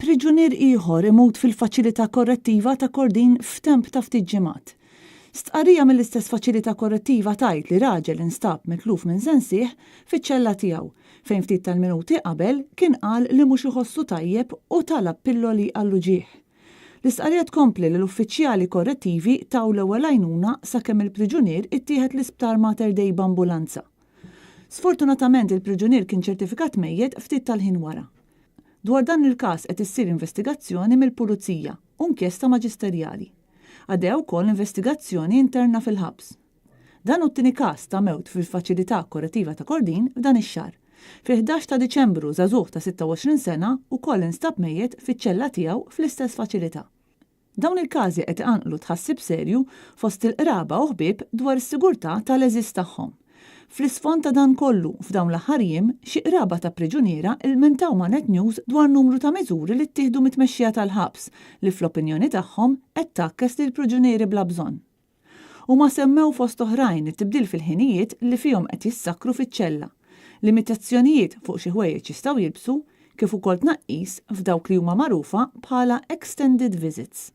Priġunier ieħor imut fil-faċilità korrettiva ta' Kordin f'temp ta' ftit ġimgħat. Stqarrija mill-istess faċilità korrettiva tgħid li raġel instab mitluf minn sensieħ fiċ-ċella tiegħu fejn ftit tal-minuti qabel kien qal li mhux iħossu tajjeb u talab pilloli għall-uġigħ. L-istqarrija tkompli li l-uffiċjali korrettivi taw l-ewwel għajnuna sakemm il-priġunier ittieħed l-isptar Mater Dei b'ambulanza. Sfortunatament il-priġunier kien ċertifikat mejjed ftit tal-ħin wara. Dwar dan il-każ qed issir investigazzjoni mill-Pulizija u inkjesta maġisterjali. Għadew ukoll investigazzjoni interna fil-ħabs. Dan hu t-tieni każ ta' mewt fil-faċilità korrettiva ta' Kordin f'dan ix-xahar. Fi-11 ta' Diċembru żagħżugħ ta' 26 sena ukoll instab mejjed fiċ-ċella tiegħu fl-istess faċilità. Dawn il-każi qed iqanqlu tħassib serju fost il-qraba u ħbieb dwar is-sigurtà tal-eżiż tagħhom. Fl-isfond ta' dan kollu f'dawn l-aħħar jiem xi qraba ta' priġuniera ilmentaw ma' Net News dwar numru ta' miżuri li ttieħdu mit-tmexxija tal-ħabs li fl-opinjoni tagħhom qed takkes lil priġunieri bla bżonn. Huma semmew fost oħrajn it-tibdil fil-ħinijiet li fihom qed jissakru fiċ-ċella, limitazzjonijiet fuq xi ħwejjeġ jistgħu jilbsu kif ukoll tnaqqis f'dawk li huma magħrufa bħala extended visits.